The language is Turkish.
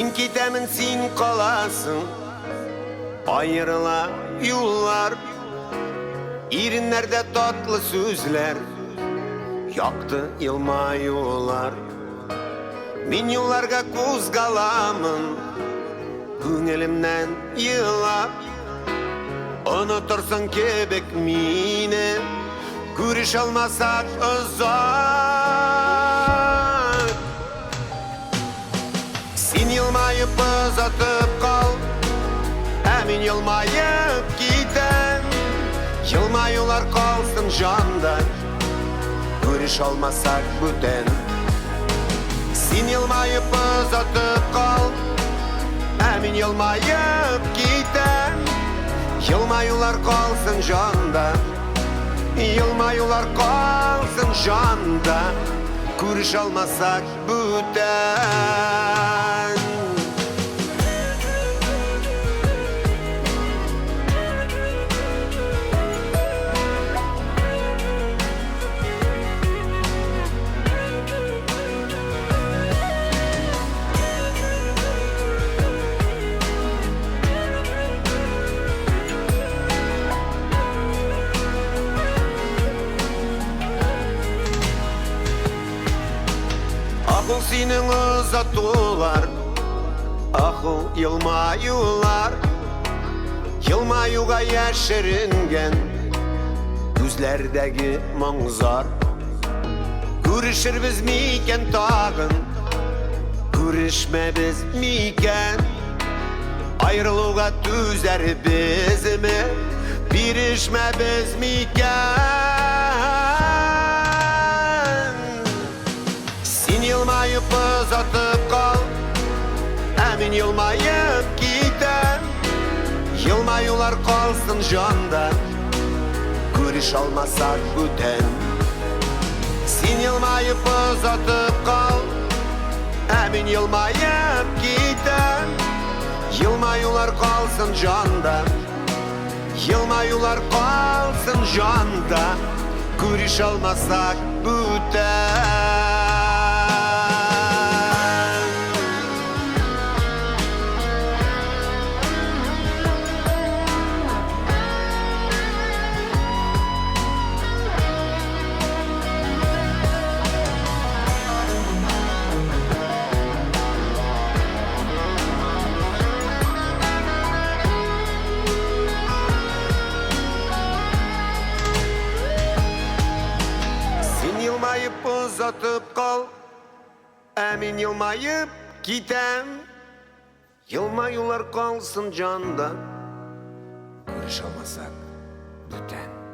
Ben gidemin sen kalasın. Ayrıla yollar, irinlerde tatlı sözler, yaktı yılmayular. Men yollarga ko'z qalamın, ko'nglimdan yığlab. Unutursun kebek meni, ko'rish olmasak uzak. Sen yılmayıp uzatıp kal, men yılmayıp gidem. Yılmayular kalsın janda, ko'rish olmasak buten. Sen yılmayıp uzatıp kal, men yılmayıp gidem. Yılmayular kalsın janda, yılmayular kalsın janda, ko'rish olmasak buten. Ahıl senin uzattılar, ahıl yılmayular. Yılmayuga yaşırıngen gözlerdeki manzar. Görüşür biz miken tağın, görüşme biz miken. Ayrılığa düzer bizimi, birişme biz miken. Sen yılmayıp uzatıp kal, men yılmayıp gidem. Yılmayular kalsın janda, ko'rish olmasak buten. Sen yılmayıp uzatıp kal, men yılmayıp gidem. Yılmayular kalsın janda, yılmayular kalsın janda, ko'rish olmasak buten. Yılmayıp uzatıp kal, men yılmayıp gidem. Yılmayular kalsın janda, ko'rish olmasak buten.